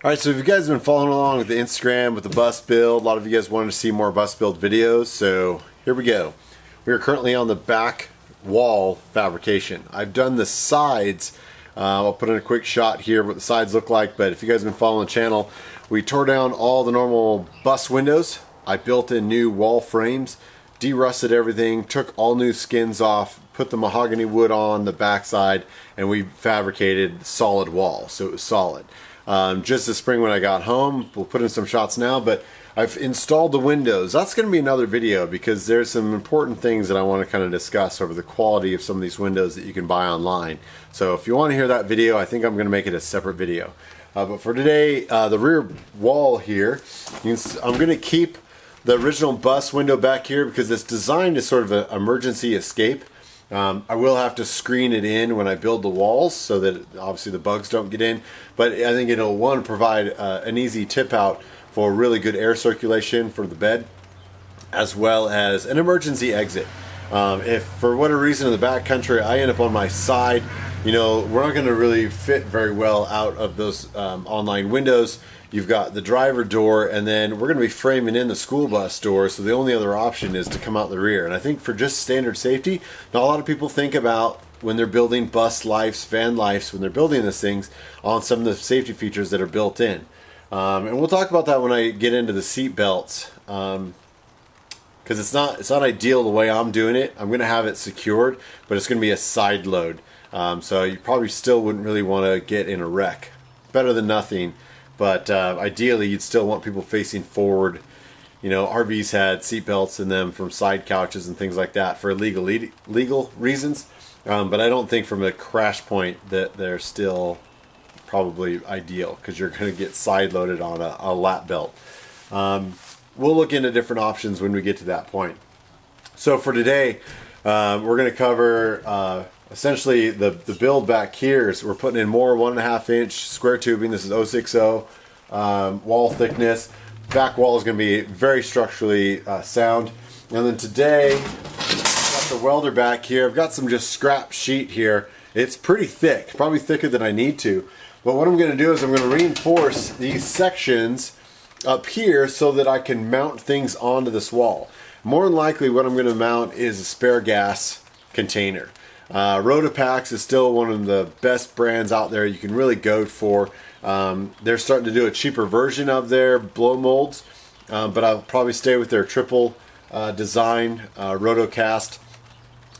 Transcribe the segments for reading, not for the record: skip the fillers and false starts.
Alright, so if you guys have been following along with the Instagram with the bus build, a lot of you guys wanted to see more bus build videos, so here we go. We are currently on the back wall fabrication. I've done the sides. I'll put in a quick shot here of what the sides look like, but if you guys have been following the channel, we tore down all the normal bus windows. I built in new wall frames, de-rusted everything, took all new skins off, put the mahogany wood on the backside, and we fabricated solid wall, so it was solid. Just this spring when I got home, we'll put in some shots now, but I've installed the windows. That's going to be another video because there's some important things that I want to kind of discuss over the quality of some of these windows that you can buy online. So if you want to hear that video, I think I'm going to make it a separate video. But for today, the rear wall here, I'm going to keep the original bus window back here because it's designed as sort of an emergency escape. I will have to screen it in when I build the walls so that obviously the bugs don't get in, but I think it'll provide an easy tip out for really good air circulation for the bed, as well as an emergency exit. If for whatever reason in the back country I end up on my side, you know, we're not going to really fit very well out of those online windows. You've got the driver door, and then we're going to be framing in the school bus door, so the only other option is to come out the rear. And I think for just standard safety, not a lot of people think about when they're building bus lifes, van lifes, when they're building these things, on some of the safety features that are built in. And we'll talk about that when I get into the seat belts, because it's not ideal the way I'm doing it. I'm going to have it secured, but it's going to be a side load. So you probably still wouldn't really want to get in a wreck. Better than nothing. But ideally, you'd still want people facing forward. You know, RVs had seatbelts in them from side couches and things like that for legal reasons. But I don't think from a crash point that they're still probably ideal because you're going to get side loaded on a lap belt. We'll look into different options when we get to that point. So for today, we're going to cover essentially the build back here. So we're putting in more 1.5 inch square tubing. This is 060 wall thickness. Back wall is going to be very structurally sound. And then today, I've got the welder back here. I've got some just scrap sheet here. It's pretty thick, probably thicker than I need to. But what I'm going to do is I'm going to reinforce these sections up here so that I can mount things onto this wall. More than likely what I'm going to mount is a spare gas container. Rotopax is still one of the best brands out there you can really go for. They're starting to do a cheaper version of their blow molds, but I'll probably stay with their triple design Rotocast.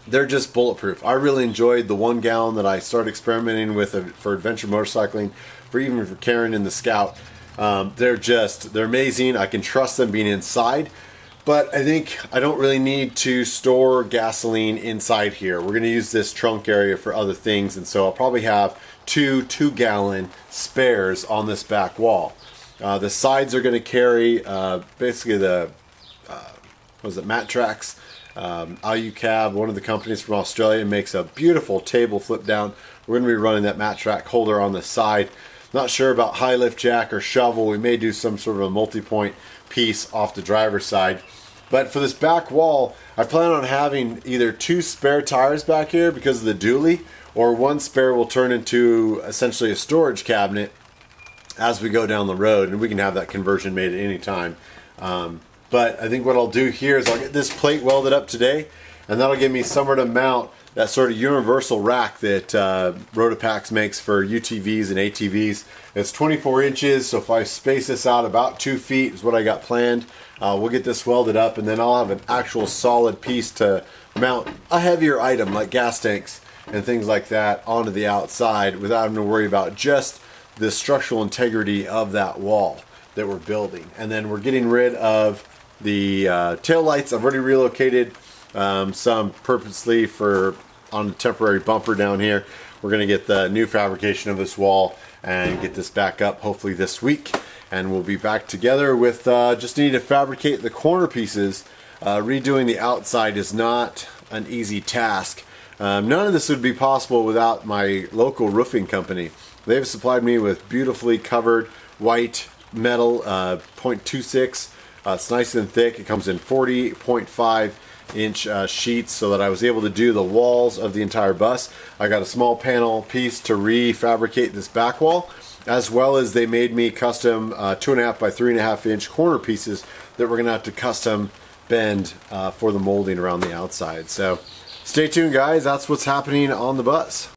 They're just bulletproof. I really enjoyed the 1 gallon that I started experimenting with for adventure motorcycling, even for carrying in the Scout. They're amazing. I can trust them being inside. But I think I don't really need to store gasoline inside here. We're going to use this trunk area for other things, and so I'll probably have two 2-gallon spares on this back wall. The sides are going to carry basically the Mat Tracks. Alucab, one of the companies from Australia, makes a beautiful table flip down. We're going to be running that Mat Track holder on the side. Not sure about high lift jack or shovel. We may do some sort of a multi-point piece off the driver's side. But for this back wall, I plan on having either 2 spare tires back here because of the dually, or 1 spare will turn into essentially a storage cabinet as we go down the road, and we can have that conversion made at any time. But I think what I'll do here is I'll get this plate welded up today, and that'll give me somewhere to mount that sort of universal rack that Rotopax makes for UTVs and ATVs. It's 24 inches, so if I space this out about 2 feet is what I got planned. We'll get this welded up, and then I'll have an actual solid piece to mount a heavier item like gas tanks and things like that onto the outside without having to worry about just the structural integrity of that wall that we're building. And then we're getting rid of the tail lights. I've already relocated some purposely on a temporary bumper down here. We're going to get the new fabrication of this wall and get this back up hopefully this week, and we'll be back together with just need to fabricate the corner pieces. Redoing the outside is not an easy task. None of this would be possible without my local roofing company. They've supplied me with beautifully covered white metal 0.26. It's nice and thick. It comes in 40.5 inch sheets so that I was able to do the walls of the entire bus. I got a small panel piece to refabricate this back wall, as well as they made me custom 2.5 by 3.5 inch corner pieces that we're gonna have to custom bend for the molding around the outside. So stay tuned, guys. That's what's happening on the bus.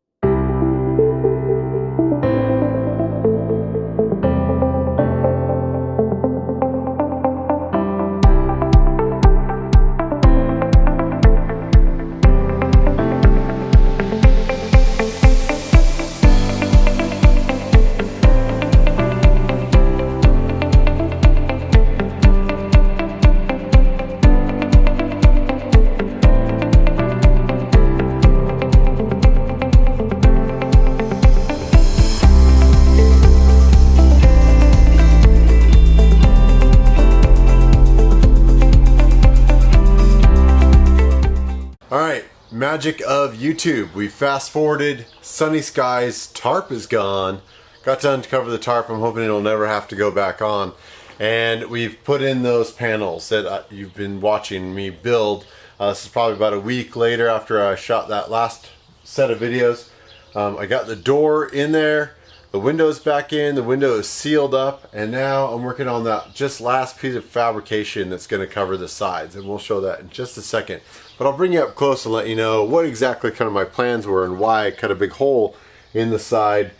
Magic of YouTube. We fast forwarded, sunny skies, tarp is gone. Got to uncover the tarp. I'm hoping it'll never have to go back on. And we've put in those panels that you've been watching me build. This is probably about a week later after I shot that last set of videos. I got the door in there, the window's back in, the window is sealed up, and now I'm working on that just last piece of fabrication that's going to cover the sides, and we'll show that in just a second. But I'll bring you up close and let you know what exactly kind of my plans were and why I cut a big hole in the side.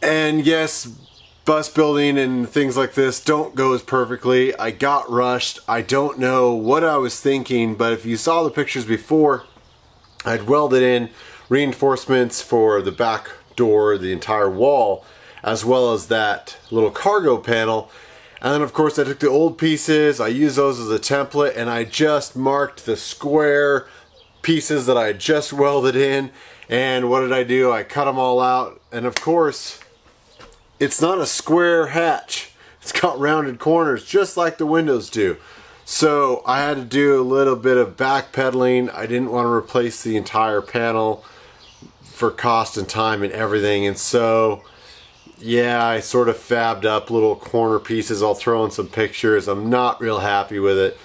And yes, bus building and things like this don't go as perfectly. I got rushed. I don't know what I was thinking, but if you saw the pictures before, I'd welded in reinforcements for the back door, the entire wall, as well as that little cargo panel. And then of course I took the old pieces, I used those as a template, and I just marked the square pieces that I had just welded in. And what did I do? I cut them all out, and of course it's not a square hatch. It's got rounded corners just like the windows do. So I had to do a little bit of backpedaling. I didn't want to replace the entire panel for cost and time and everything, and so yeah, I sort of fabbed up little corner pieces. I'll throw in some pictures. I'm not real happy with it.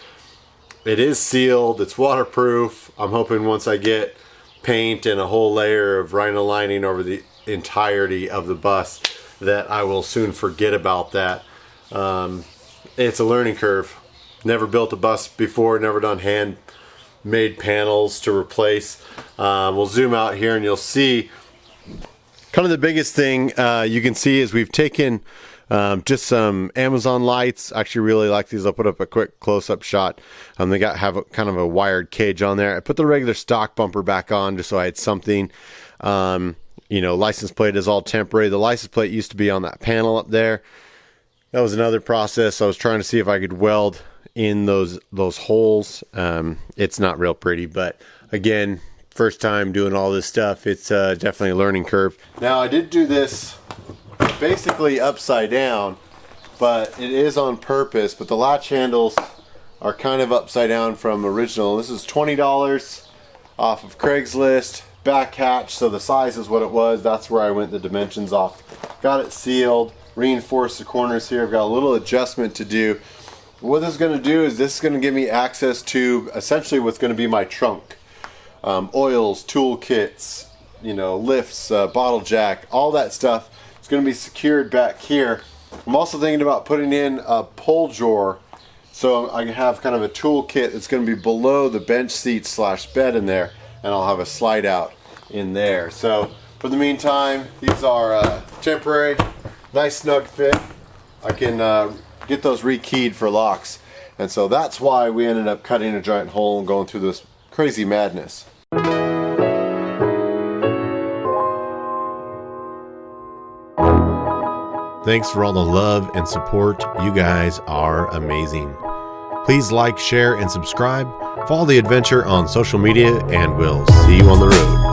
It is sealed, it's waterproof. I'm hoping once I get paint and a whole layer of rhino lining over the entirety of the bus that I will soon forget about that. It's a learning curve. Never built a bus before, never done handmade panels to replace. We'll zoom out here and you'll see kind of the biggest thing you can see is we've taken just some Amazon lights. I actually really like these. I'll put up a quick close-up shot. They have kind of a wired cage on there. I put the regular stock bumper back on just so I had something. You know, license plate is all temporary. The license plate used to be on that panel up there. That was another process. I was trying to see if I could weld in those holes. It's not real pretty, but again, first time doing all this stuff. It's definitely a learning curve. Now I did do this basically upside down, but it is on purpose. But the latch handles are kind of upside down from original. This is $20 off of Craigslist. Back hatch, so the size is what it was. That's where I went the dimensions off. Got it sealed, reinforced the corners here. I've got a little adjustment to do. What this is going to do is this is going to give me access to essentially what's going to be my trunk. Oils, tool kits, you know, lifts, bottle jack, all that stuff. It's going to be secured back here. I'm also thinking about putting in a pull drawer, so I can have kind of a tool kit that's going to be below the bench seat / bed in there, and I'll have a slide out in there. So for the meantime, these are temporary, nice snug fit. I can get those rekeyed for locks, and so that's why we ended up cutting a giant hole and going through this crazy madness. Thanks for all the love and support. You guys are amazing. Please like, share, and subscribe. Follow the adventure on social media, and we'll see you on the road.